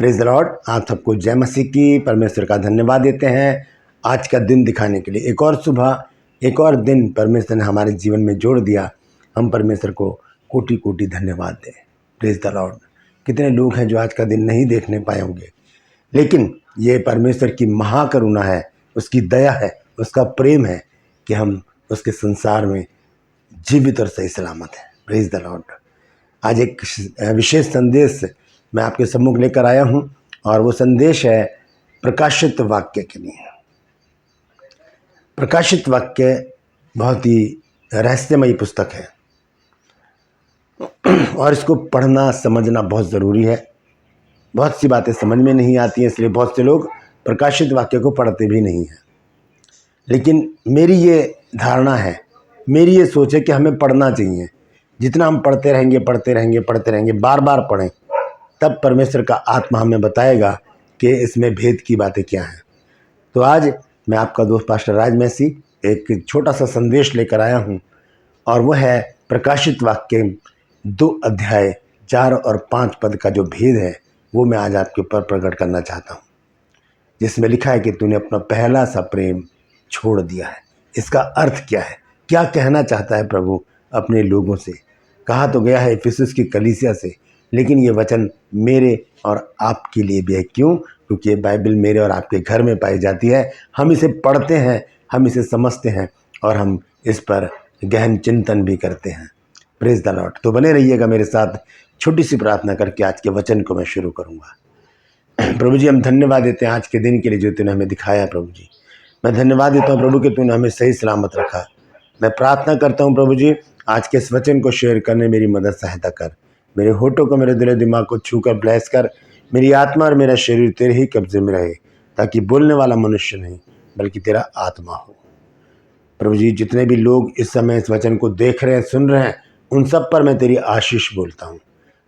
Praise the Lord. आप सबको जय मसीह की। परमेश्वर का धन्यवाद देते हैं आज का दिन दिखाने के लिए। एक और सुबह, एक और दिन परमेश्वर ने हमारे जीवन में जोड़ दिया। हम परमेश्वर को कोटि कोटि धन्यवाद दें। Praise the Lord. कितने लोग हैं जो आज का दिन नहीं देखने पाए होंगे, लेकिन ये परमेश्वर की महाकरुणा है, उसकी दया है, उसका प्रेम है कि हम उसके संसार में जीवित और सही सलामत हैं। Praise the Lord. आज एक विशेष संदेश मैं आपके सम्मुख लेकर आया हूं, और वो संदेश है प्रकाशित वाक्य के लिए। प्रकाशित वाक्य बहुत ही रहस्यमयी पुस्तक है और इसको पढ़ना समझना बहुत ज़रूरी है। बहुत सी बातें समझ में नहीं आती हैं, इसलिए बहुत से लोग प्रकाशित वाक्य को पढ़ते भी नहीं हैं। लेकिन मेरी ये धारणा है, मेरी ये सोच है कि हमें पढ़ना चाहिए। जितना हम पढ़ते रहेंगे पढ़ते रहेंगे पढ़ते रहेंगे, बार बार पढ़ें, तब परमेश्वर का आत्मा हमें बताएगा कि इसमें भेद की बातें क्या हैं। तो आज मैं आपका दोस्त पास्टर राज मैसी एक छोटा सा संदेश लेकर आया हूं, और वह है प्रकाशित वाक्य 2 अध्याय 4 और 5 पद का जो भेद है वो मैं आज आपके ऊपर प्रकट करना चाहता हूं, जिसमें लिखा है कि तूने अपना पहला सा प्रेम छोड़ दिया है। इसका अर्थ क्या है? क्या कहना चाहता है प्रभु अपने लोगों से? कहा तो गया है इफिसुस की कलीसिया से, लेकिन ये वचन मेरे और आपके लिए भी है। क्यों? क्योंकि ये बाइबल मेरे और आपके घर में पाई जाती है। हम इसे पढ़ते हैं, हम इसे समझते हैं, और हम इस पर गहन चिंतन भी करते हैं। Praise the Lord. तो बने रहिएगा मेरे साथ। छोटी सी प्रार्थना करके आज के वचन को मैं शुरू करूँगा। प्रभु जी, हम धन्यवाद देते हैं आज के दिन के लिए जो तूने हमें दिखाया। प्रभु जी, मैं धन्यवाद देता हूँ प्रभु कि तूने हमें सही सलामत रखा। मैं प्रार्थना करता हूँ प्रभु जी, आज के इस वचन को शेयर करने मेरी मदद सहायता कर। मेरे होठों को, मेरे दिल दिमाग को छूकर ब्लेस कर। मेरी आत्मा और मेरा शरीर तेरे ही कब्जे में रहे, ताकि बोलने वाला मनुष्य नहीं बल्कि तेरा आत्मा हो। प्रभु जी, जितने भी लोग इस समय इस वचन को देख रहे हैं, सुन रहे हैं, उन सब पर मैं तेरी आशीष बोलता हूँ।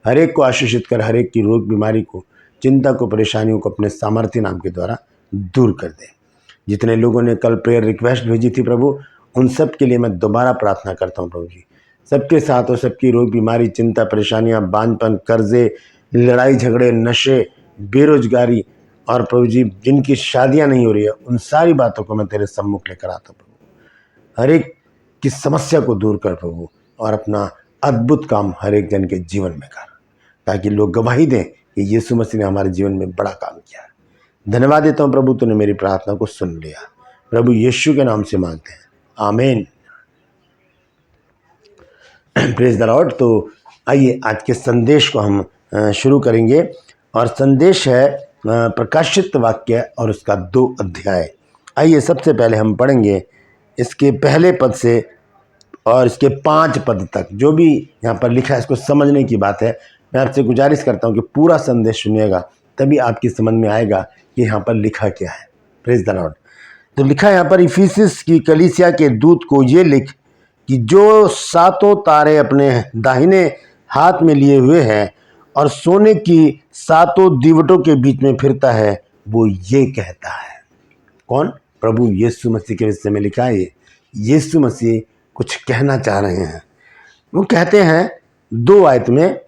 हर एक को आशीषित कर, हर एक की रोग बीमारी को, चिंता को, परेशानियों को अपने सामर्थ्य नाम के द्वारा दूर कर दे। जितने लोगों ने कल प्रेयर रिक्वेस्ट भेजी थी प्रभु, उन सब के लिए मैं दोबारा प्रार्थना करता हूँ प्रभु जी। सबके साथ हो, सबकी रोग बीमारी, चिंता, परेशानियाँ, बांझपन, कर्जे, लड़ाई झगड़े, नशे, बेरोजगारी, और प्रभु जी जिनकी शादियाँ नहीं हो रही है, उन सारी बातों को मैं तेरे सम्मुख लेकर आता हूँ प्रभु। हर एक की समस्या को दूर कर प्रभु, और अपना अद्भुत काम हर एक जन के जीवन में कर, ताकि लोग गवाही दें कि यीशु मसीह ने हमारे जीवन में बड़ा काम किया है। धन्यवाद देता हूँ प्रभु, तूने मेरी प्रार्थना को सुन लिया। प्रभु यीशु के नाम से मांगते हैं, आमीन। Praise the Lord. तो आइए आज के संदेश को हम शुरू करेंगे, और संदेश है प्रकाशित वाक्य और उसका 2 अध्याय। आइए सबसे पहले हम पढ़ेंगे इसके पहले पद से और इसके 5 पद तक। जो भी यहाँ पर लिखा है इसको समझने की बात है। मैं आपसे गुजारिश करता हूँ कि पूरा संदेश सुनिएगा, तभी आपकी समझ में आएगा कि यहाँ पर लिखा क्या है। Praise the Lord. तो लिखा है यहाँ पर, इफिसुस की कलीसिया के दूत को ये लिख कि जो 7 तारे अपने दाहिने हाथ में लिए हुए हैं और सोने की 7 दीवटों के बीच में फिरता है, वो ये कहता है। कौन? प्रभु यीशु मसीह के विषय में लिखा है। यीशु मसीह कुछ कहना चाह रहे हैं। वो कहते हैं 2 आयत में,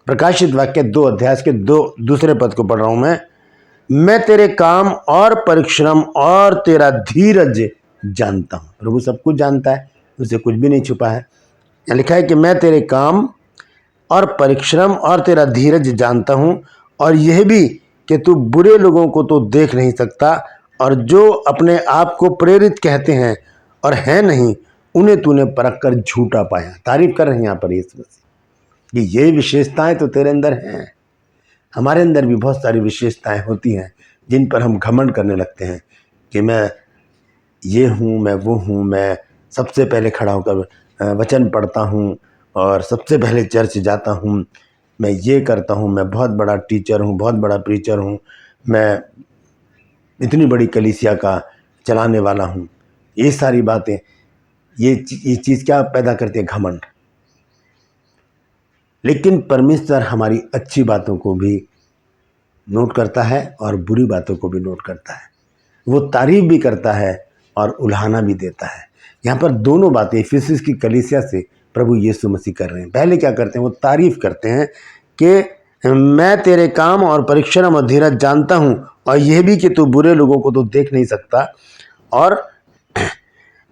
प्रकाशित वाक्य 2 अध्याय के 2 पद को पढ़ रहा हूं मैं तेरे काम और परिश्रम और तेरा धीरज जानता हूं। प्रभु सब कुछ जानता है, उसे कुछ भी नहीं छुपा है। यहाँ लिखा है कि मैं तेरे काम और परिश्रम और तेरा धीरज जानता हूं, और यह भी कि तू बुरे लोगों को तो देख नहीं सकता, और जो अपने आप को प्रेरित कहते हैं और हैं नहीं, उन्हें तूने परख कर झूठा पाया। तारीफ कर रहे हैं यहाँ पर यीशु मसीह कि ये विशेषताएं तो तेरे अंदर हैं। हमारे अंदर भी बहुत सारी विशेषताएं होती हैं जिन पर हम घमंड करने लगते हैं कि मैं ये हूँ, मैं वो हूँ, मैं सबसे पहले खड़ा होकर वचन पढ़ता हूँ और सबसे पहले चर्च जाता हूँ, मैं ये करता हूँ, मैं बहुत बड़ा टीचर हूँ, बहुत बड़ा प्रीचर हूँ, मैं इतनी बड़ी कलीसिया का चलाने वाला हूँ। ये सारी बातें, ये चीज़ क्या पैदा करती है? घमंड। लेकिन परमेश्वर हमारी अच्छी बातों को भी नोट करता है और बुरी बातों को भी नोट करता है। वो तारीफ भी करता है और उल्हाना भी देता है। यहाँ पर दोनों बातें इफिसुस की कलीसिया से प्रभु यीशु मसीह कर रहे हैं। पहले क्या करते हैं? वो तारीफ करते हैं कि मैं तेरे काम और परिश्रम और धीरज जानता हूँ, और यह भी कि तू बुरे लोगों को तो देख नहीं सकता, और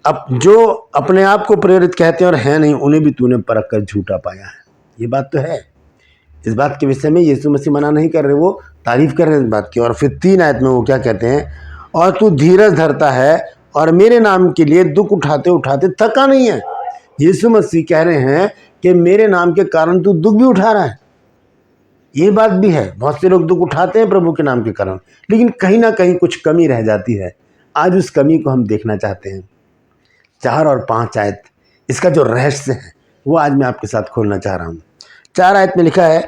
अब जो अपने आप को प्रेरित कहते हैं और हैं नहीं, उन्हें भी तूने परख कर झूठा पाया है। ये बात तो है। इस बात के विषय में यीशु मसीह मना नहीं कर रहे, वो तारीफ कर रहे हैं इस बात की। और फिर 3 आयत में वो क्या कहते हैं, और तू धीरज धरता है और मेरे नाम के लिए दुख उठाते उठाते थका नहीं है। यीशु मसीह कह रहे हैं कि मेरे नाम के कारण तू दुख भी उठा रहा है। ये बात भी है, बहुत से लोग दुख उठाते हैं प्रभु के नाम के कारण, लेकिन कहीं ना कहीं कुछ कमी रह जाती है। आज उस कमी को हम देखना चाहते हैं। 4 और 5 आयत, इसका जो रहस्य है वो आज मैं आपके साथ खोलना चाह रहा हूँ। 4 आयत में लिखा है,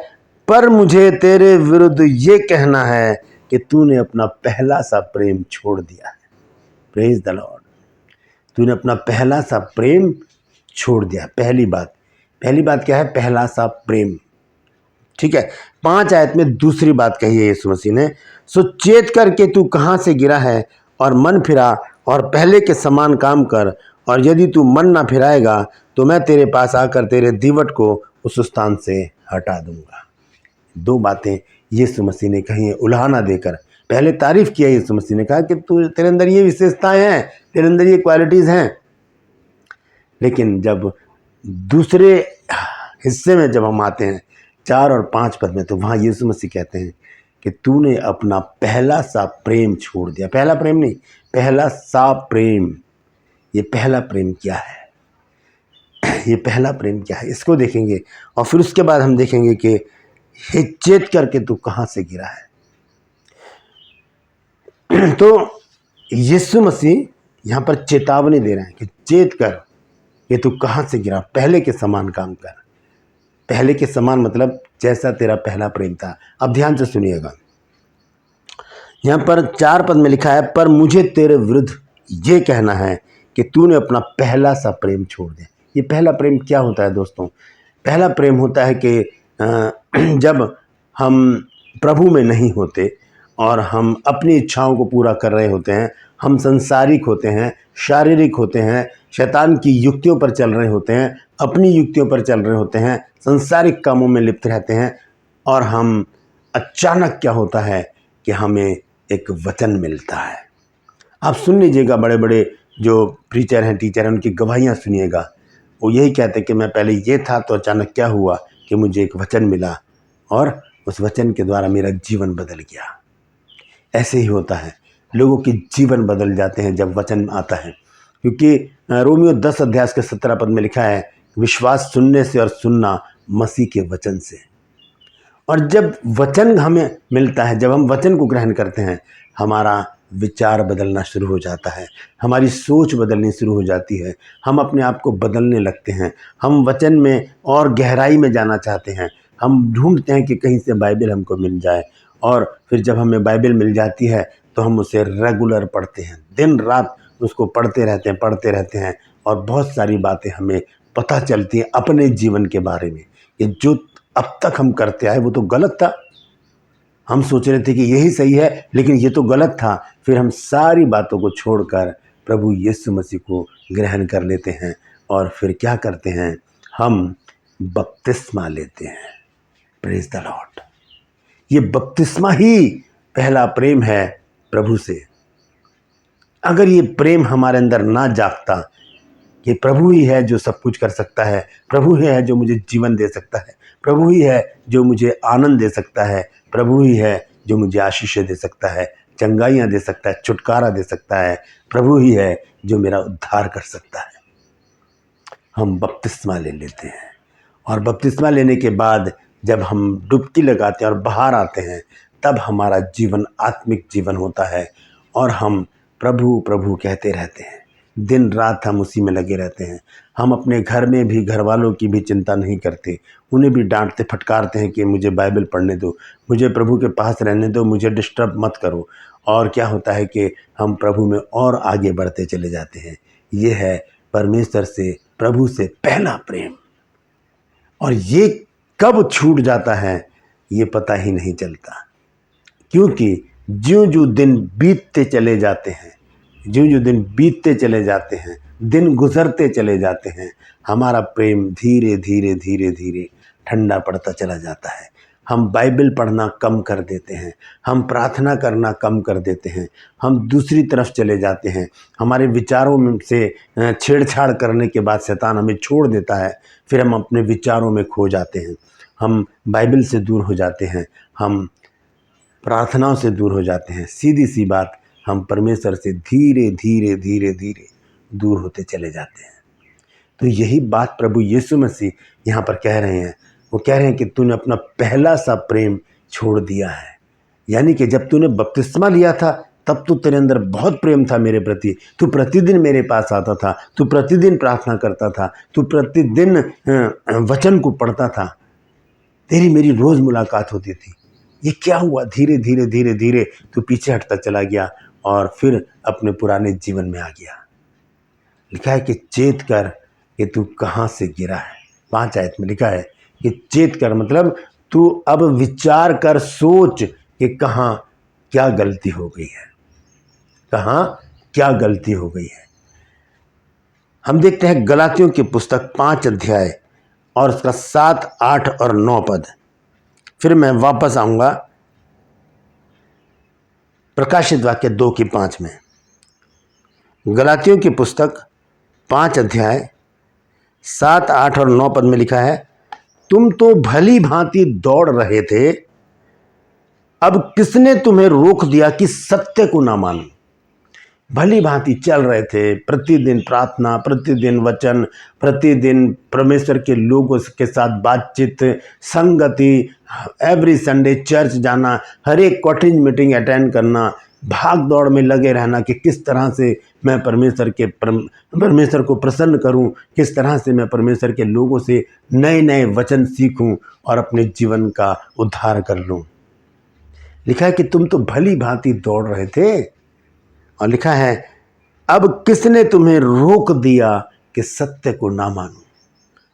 पर मुझे तेरे विरुद्ध ये कहना है कि तूने अपना पहला सा प्रेम छोड़ दिया है। Praise the Lord. तूने अपना पहला सा प्रेम छोड़ दिया। पहली बात क्या है? पहला सा प्रेम। ठीक है। 5 आयत में दूसरी बात कही है यीशु मसीह ने, सो चेत करके तू कहाँ से गिरा है और मन फिरा और पहले के समान काम कर, और यदि तू मन ना फिराएगा तो मैं तेरे पास आकर तेरे दीवट को उस स्थान से हटा दूंगा। 2 बातें यीशु मसीह ने कही है उल्हाना देकर। पहले तारीफ किया यीशु मसीह ने, कहा कि तू तेरे अंदर ये विशेषताएं हैं, तेरे अंदर ये क्वालिटीज़ हैं। लेकिन जब दूसरे हिस्से में जब हम आते हैं 4 और 5 पद में, तो वहाँ यीशु मसीह कहते हैं कि तूने अपना पहला सा प्रेम छोड़ दिया। पहला प्रेम नहीं, पहला सा प्रेम। ये पहला प्रेम क्या है? ये पहला प्रेम क्या है, इसको देखेंगे। और फिर उसके बाद हम देखेंगे कि हे चेत करके तू कहाँ से गिरा है। तो यीशु मसीह यहाँ पर चेतावनी दे रहे हैं कि चेत कर कि तू कहाँ से गिरा, पहले के समान काम कर। पहले के समान मतलब जैसा तेरा पहला प्रेम था। अब ध्यान से सुनिएगा, यहाँ पर 4 पद में लिखा है, पर मुझे तेरे विरुद्ध ये कहना है कि तूने अपना पहला सा प्रेम छोड़ दे। ये पहला प्रेम क्या होता है दोस्तों? पहला प्रेम होता है कि जब हम प्रभु में नहीं होते और हम अपनी इच्छाओं को पूरा कर रहे होते हैं, हम संसारिक होते हैं, शारीरिक होते हैं, शैतान की युक्तियों पर चल रहे होते हैं, अपनी युक्तियों पर चल रहे होते हैं, संसारिक कामों में लिप्त रहते हैं, और हम अचानक क्या होता है कि हमें एक वचन मिलता है। आप सुन लीजिएगा, बड़े बड़े जो प्रीचर हैं, टीचर हैं, उनकी गवाहियाँ सुनिएगा। वो यही कहते हैं कि मैं पहले ये था, तो अचानक क्या हुआ कि मुझे एक वचन मिला और उस वचन के द्वारा मेरा जीवन बदल गया। ऐसे ही होता है, लोगों के जीवन बदल जाते हैं जब वचन आता है। क्योंकि रोमियो 10 अध्याय के 17 पद में लिखा है, विश्वास सुनने से और सुनना मसीह के वचन से। और जब वचन हमें मिलता है, जब हम वचन को ग्रहण करते हैं, हमारा विचार बदलना शुरू हो जाता है, हमारी सोच बदलनी शुरू हो जाती है, हम अपने आप को बदलने लगते हैं, हम वचन में और गहराई में जाना चाहते हैं, हम ढूंढते हैं कि कहीं से बाइबल हमको मिल जाए। और फिर जब हमें बाइबल मिल जाती है तो हम उसे रेगुलर पढ़ते हैं, दिन रात उसको पढ़ते रहते हैं, और बहुत सारी बातें हमें पता चलती हैं अपने जीवन के बारे में। ये जो अब तक हम करते आए वो तो गलत था, हम सोच रहे थे कि यही सही है, लेकिन ये तो गलत था। फिर हम सारी बातों को छोड़कर प्रभु यीशु मसीह को ग्रहण कर लेते हैं, और फिर क्या करते हैं, हम बपतिस्मा लेते हैं। Praise the Lord. ये बपतिस्मा ही पहला प्रेम है प्रभु से। अगर ये प्रेम हमारे अंदर ना जागता कि प्रभु ही है जो सब कुछ कर सकता है, प्रभु ही है जो मुझे जीवन दे सकता है, प्रभु ही है जो मुझे आनंद दे सकता है, प्रभु ही है जो मुझे आशीषें दे सकता है, चंगाइयाँ दे सकता है, छुटकारा दे सकता है, प्रभु ही है जो मेरा उद्धार कर सकता है, हम बपतिस्मा ले लेते हैं। और बपतिस्मा लेने के बाद जब हम डुबकी लगाते हैं और बाहर आते हैं, तब हमारा जीवन आत्मिक जीवन होता है, और हम प्रभु प्रभु कहते रहते हैं। दिन रात हम उसी में लगे रहते हैं। हम अपने घर में भी घर वालों की भी चिंता नहीं करते, उन्हें भी डांटते फटकारते हैं कि मुझे बाइबल पढ़ने दो, मुझे प्रभु के पास रहने दो, मुझे डिस्टर्ब मत करो। और क्या होता है कि हम प्रभु में और आगे बढ़ते चले जाते हैं। ये है परमेश्वर से, प्रभु से पहला प्रेम। और ये कब छूट जाता है ये पता ही नहीं चलता, क्योंकि ज्यों-ज्यों दिन बीतते चले जाते हैं, ज्यों-ज्यों दिन बीतते चले जाते हैं, दिन गुजरते चले जाते हैं, हमारा प्रेम धीरे धीरे धीरे धीरे ठंडा पड़ता चला जाता है। हम बाइबल पढ़ना कम कर देते हैं, हम प्रार्थना करना कम कर देते हैं, हम दूसरी तरफ चले जाते हैं। हमारे विचारों में से छेड़छाड़ करने के बाद शैतान हमें छोड़ देता है, फिर हम अपने विचारों में खो जाते हैं, हम बाइबल से दूर हो जाते हैं, हम प्रार्थनाओं से दूर हो जाते हैं। सीधी सी बात, हम परमेश्वर से धीरे धीरे धीरे धीरे दूर होते चले जाते हैं। तो यही बात प्रभु यीशु मसीह यहाँ पर कह रहे हैं। वो कह रहे हैं कि तूने अपना पहला सा प्रेम छोड़ दिया है। यानी कि जब तूने बपतिस्मा लिया था तब तो तेरे अंदर बहुत प्रेम था मेरे प्रति, तू प्रतिदिन मेरे पास आता था, तू प्रतिदिन प्रार्थना करता था, तू प्रतिदिन वचन को पढ़ता था, तेरी मेरी रोज़ मुलाकात होती थी। ये क्या हुआ? धीरे धीरे धीरे धीरे तू पीछे हटता चला गया और फिर अपने पुराने जीवन में आ गया। लिखा है कि चेत कर कि तू कहाँ से गिरा है। 5 आयत में लिखा है कि चेत कर मतलब तू अब विचार कर, सोच कि कहाँ क्या गलती हो गई है, कहाँ क्या गलती हो गई है। हम देखते हैं गलातियों की पुस्तक 5 अध्याय और उसका 7, 8 और 9 पद। फिर मैं वापस आऊंगा प्रकाशित वाक्य 2 की 5 में। गलातियों की पुस्तक 5 अध्याय 7, 8 और 9 पद में लिखा है, तुम तो भली भांति दौड़ रहे थे, अब किसने तुम्हें रोक दिया कि सत्य को ना मानो। भली भांति चल रहे थे, प्रतिदिन प्रार्थना, प्रतिदिन वचन, प्रतिदिन परमेश्वर के लोगों के साथ बातचीत, संगति, एवरी संडे चर्च जाना, हर एक कॉटेज मीटिंग अटेंड करना, भाग दौड़ में लगे रहना कि किस तरह से मैं परमेश्वर को प्रसन्न करूं, किस तरह से मैं परमेश्वर के लोगों से नए नए वचन सीखूं और अपने जीवन का उद्धार कर लूं। लिखा है कि तुम तो भली भांति दौड़ रहे थे, और लिखा है अब किसने तुम्हें रोक दिया कि सत्य को ना मानो।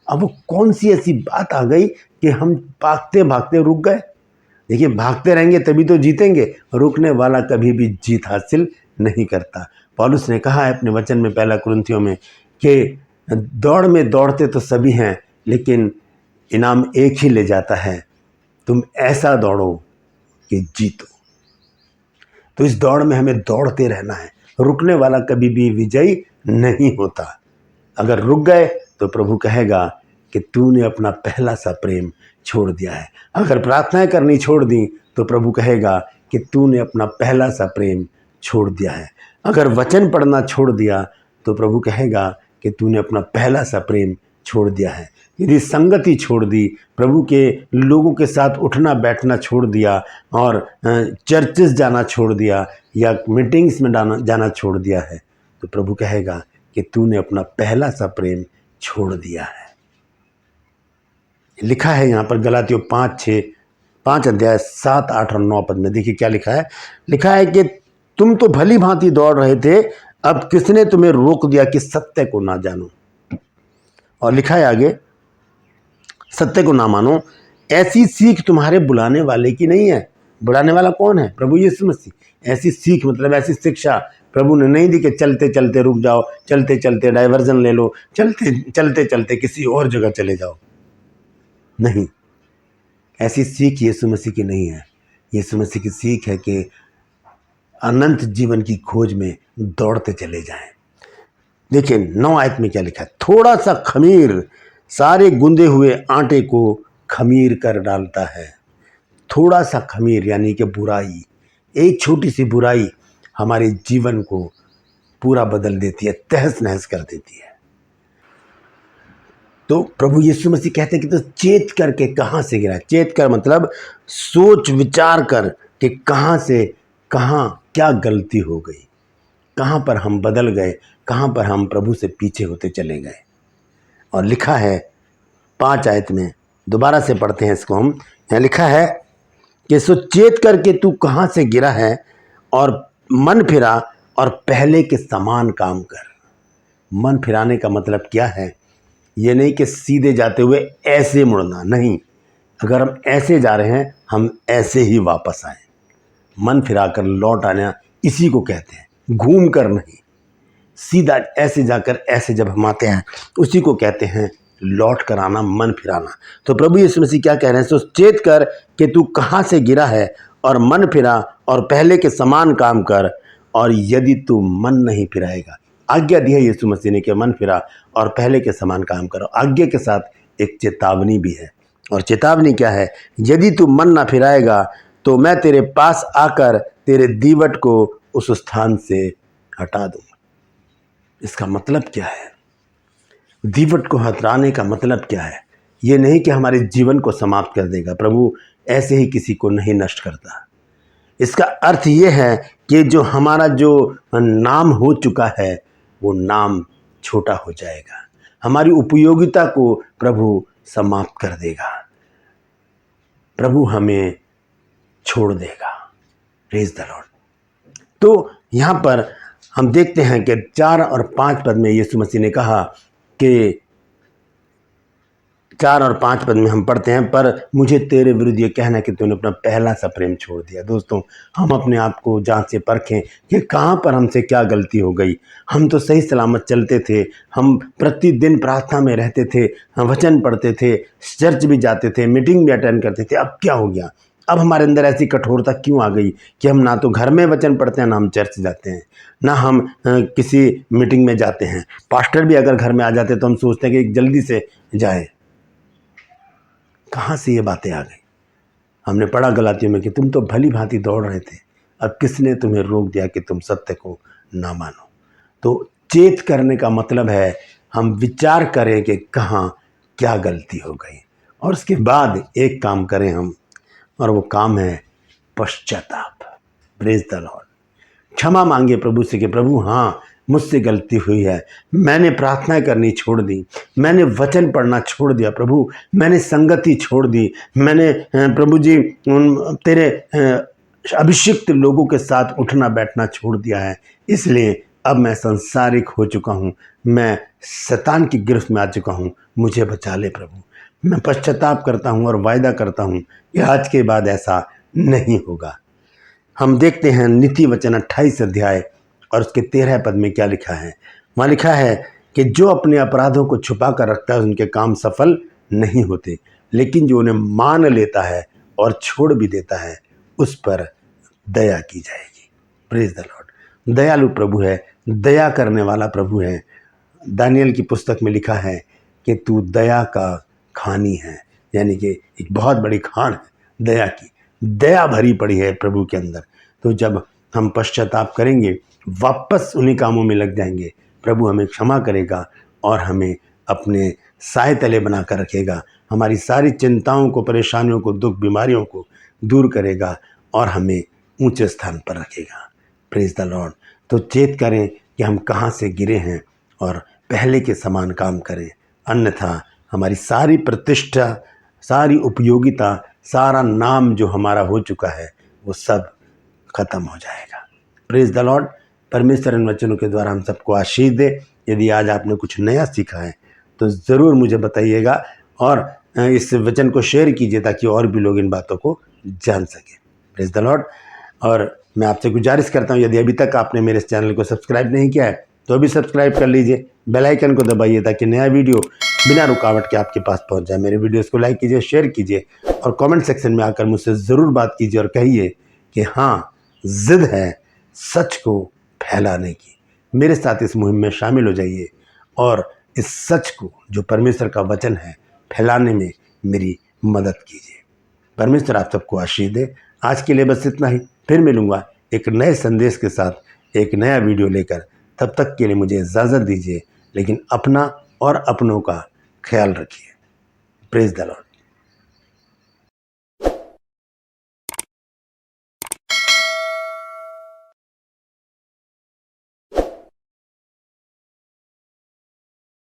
अब वो कौन सी ऐसी बात आ गई कि हम भागते भागते रुक गए। देखिए, भागते रहेंगे तभी तो जीतेंगे, रुकने वाला कभी भी जीत हासिल नहीं करता। पौलुस ने कहा है अपने वचन में 1 कुरिन्थियों में कि दौड़ में दौड़ते तो सभी हैं, लेकिन इनाम एक ही ले जाता है, तुम ऐसा दौड़ो कि जीतो। तो इस दौड़ में हमें दौड़ते रहना है, रुकने वाला कभी भी विजयी नहीं होता। अगर रुक गए तो प्रभु कहेगा कि तूने अपना पहला सा प्रेम छोड़ दिया है। अगर प्रार्थनाएं करनी छोड़ दी तो प्रभु कहेगा कि तूने अपना पहला सा प्रेम छोड़ दिया है। अगर वचन पढ़ना छोड़ दिया तो प्रभु कहेगा कि तूने अपना पहला सा प्रेम छोड़ दिया है। यदि संगति छोड़ दी, प्रभु के लोगों के साथ उठना बैठना छोड़ दिया और चर्चेस जाना छोड़ दिया या मीटिंग्स में जाना छोड़ दिया है, तो प्रभु कहेगा कि तूने अपना पहला सा प्रेम छोड़ दिया है। लिखा है यहाँ पर गलातियों 5 अध्याय 7, 8 और 9 पद में। देखिए क्या लिखा है। लिखा है कि तुम तो भली भांति दौड़ रहे थे, अब किसने तुम्हें रोक दिया कि सत्य को ना जानो। और लिखा है आगे, सत्य को ना मानो, ऐसी सीख तुम्हारे बुलाने वाले की नहीं है। बुलाने वाला कौन है? प्रभु यीशु मसीह। ऐसी सीख मतलब ऐसी शिक्षा प्रभु ने नहीं दी कि चलते चलते रुक जाओ, चलते चलते डाइवर्जन ले लो, चलते चलते किसी और जगह चले जाओ। नहीं, ऐसी सीख यीशु मसीह की नहीं है। यीशु मसीह की सीख है कि अनंत जीवन की खोज में दौड़ते चले जाएं। देखिए 9 आयत में क्या लिखा है। थोड़ा सा खमीर सारे गुंदे हुए आटे को खमीर कर डालता है। थोड़ा सा खमीर यानी कि बुराई, एक छोटी सी बुराई हमारे जीवन को पूरा बदल देती है, तहस नहस कर देती है। तो प्रभु यीशु मसीह कहते हैं कि तो चेत करके कहाँ से गिरा। चेत कर मतलब सोच विचार कर कि कहाँ से कहाँ क्या गलती हो गई, कहाँ पर हम बदल गए, कहाँ पर हम प्रभु से पीछे होते चले गए। और लिखा है 5 आयत में, दोबारा से पढ़ते हैं इसको हम। यहाँ लिखा है कि सो चेत करके तू कहाँ से गिरा है और मन फिरा और पहले के समान काम कर। मन फिराने का मतलब क्या है? ये नहीं कि सीधे जाते हुए ऐसे मुड़ना, नहीं। अगर हम ऐसे जा रहे हैं हम ऐसे ही वापस आए। मन फिराकर लौट आना इसी को कहते हैं, घूम कर नहीं। सीधा ऐसे जाकर ऐसे जब हम आते हैं उसी को कहते हैं लौट कर आना, मन फिराना। तो प्रभु यीशु मसीह क्या कह रहे हैं? सो चेत कर कि तू कहाँ से गिरा है और मन फिरा और पहले के समान काम कर। और यदि तू मन नहीं फिराएगा, आज्ञा दी है यीशु मसीह ने कि मन फिरा और पहले के समान काम करो। आज्ञा के साथ एक चेतावनी भी है, और चेतावनी क्या है? यदि तू मन ना फिराएगा तो मैं तेरे पास आकर तेरे दीवट को उस स्थान से हटा दूंगा। इसका मतलब क्या है? दीवट को हटाने का मतलब क्या है? ये नहीं कि हमारे जीवन को समाप्त कर देगा। प्रभु ऐसे ही किसी को नहीं नष्ट करता। इसका अर्थ ये है कि जो हमारा जो नाम हो चुका है वो नाम छोटा हो जाएगा। हमारी उपयोगिता को प्रभु समाप्त कर देगा। प्रभु हमें छोड़ देगा। Praise the Lord. तो यहाँ पर हम देखते हैं कि 4 और 5 पद में यीशु मसीह ने कहा कि 4 और 5 पद में हम पढ़ते हैं, पर मुझे तेरे विरुद्ध ये कहना है कि तूने अपना पहला सा प्रेम छोड़ दिया। दोस्तों, हम अपने आप को जांच से परखें कि कहाँ पर हमसे क्या गलती हो गई। हम तो सही सलामत चलते थे, हम प्रतिदिन प्रार्थना में रहते थे, हम वचन पढ़ते थे, चर्च भी जाते थे, मीटिंग भी अटेंड करते थे। अब क्या हो गया? अब हमारे अंदर ऐसी कठोरता क्यों आ गई कि हम ना तो घर में वचन पढ़ते हैं, ना हम चर्च जाते हैं, ना हम किसी मीटिंग में जाते हैं। पास्टर भी अगर घर में आ जाते तो हम सोचते हैं कि जल्दी से जाए। कहाँ से ये बातें आ गई? हमने पढ़ा गलातियों में कि तुम तो भली भांति दौड़ रहे थे, अब किसने तुम्हें रोक दिया कि तुम सत्य को ना मानो? तो चेत करने का मतलब है हम विचार करें कि कहाँ क्या गलती हो गई, और उसके बाद एक काम करें हम, और वो काम है पश्चाताप। Praise the Lord. क्षमा मांगे प्रभु से कि प्रभु हाँ, मुझसे गलती हुई है, मैंने प्रार्थना करनी छोड़ दी, मैंने वचन पढ़ना छोड़ दिया प्रभु, मैंने संगति छोड़ दी, मैंने प्रभु जी तेरे अभिषिक्त लोगों के साथ उठना बैठना छोड़ दिया है, इसलिए अब मैं संसारिक हो चुका हूँ, मैं शैतान की गिरफ्त में आ चुका हूँ, मुझे बचा ले प्रभु। मैं पश्चाताप करता हूँ और वायदा करता हूँ कि आज के बाद ऐसा नहीं होगा। हम देखते हैं नीति वचन 28 अध्याय और उसके 13 पद में क्या लिखा है। वहाँ लिखा है कि जो अपने अपराधों को छुपा कर रखता है उनके काम सफल नहीं होते, लेकिन जो उन्हें मान लेता है और छोड़ भी देता है उस पर दया की जाएगी। Praise the Lord. दयालु प्रभु है, दया करने वाला प्रभु है। दानियल की पुस्तक में लिखा है कि तू दया का खानी है, यानी कि एक बहुत बड़ी खान है दया की। दया भरी पड़ी है प्रभु के अंदर। तो जब हम पश्चाताप करेंगे, वापस उन्हीं कामों में लग जाएंगे, प्रभु हमें क्षमा करेगा और हमें अपने साए तले बना कर रखेगा। हमारी सारी चिंताओं को, परेशानियों को, दुख बीमारियों को दूर करेगा और हमें ऊंचे स्थान पर रखेगा। Praise the Lord. तो चेत करें कि हम कहाँ से गिरे हैं और पहले के समान काम करें, अन्यथा हमारी सारी प्रतिष्ठा, सारी उपयोगिता, सारा नाम जो हमारा हो चुका है वो सब खत्म हो जाएगा। Praise the Lord. परमेश्वर इन वचनों के द्वारा हम सबको आशीष दे। यदि आज आपने कुछ नया सीखा है तो ज़रूर मुझे बताइएगा और इस वचन को शेयर कीजिए ताकि और भी लोग इन बातों को जान सकें। Praise the Lord. और मैं आपसे गुजारिश करता हूँ, यदि अभी तक आपने मेरे इस चैनल को सब्सक्राइब नहीं किया है तो अभी सब्सक्राइब कर लीजिए, बेल आइकन को दबाइए ताकि नया वीडियो बिना रुकावट के आपके पास पहुंच जाए। मेरे वीडियोस को लाइक कीजिए, शेयर कीजिए और कमेंट सेक्शन में आकर मुझसे ज़रूर बात कीजिए और कहिए कि हाँ, ज़िद है सच को फैलाने की। मेरे साथ इस मुहिम में शामिल हो जाइए और इस सच को, जो परमेश्वर का वचन है, फैलाने में मेरी मदद कीजिए। परमेश्वर आप सबको आशीष दे। आज के लिए बस इतना ही। फिर मिलूँगा एक नए संदेश के साथ, एक नया वीडियो लेकर। तब तक के लिए मुझे इजाज़त दीजिए, लेकिन अपना और अपनों का ख्याल रखिए। Praise the Lord.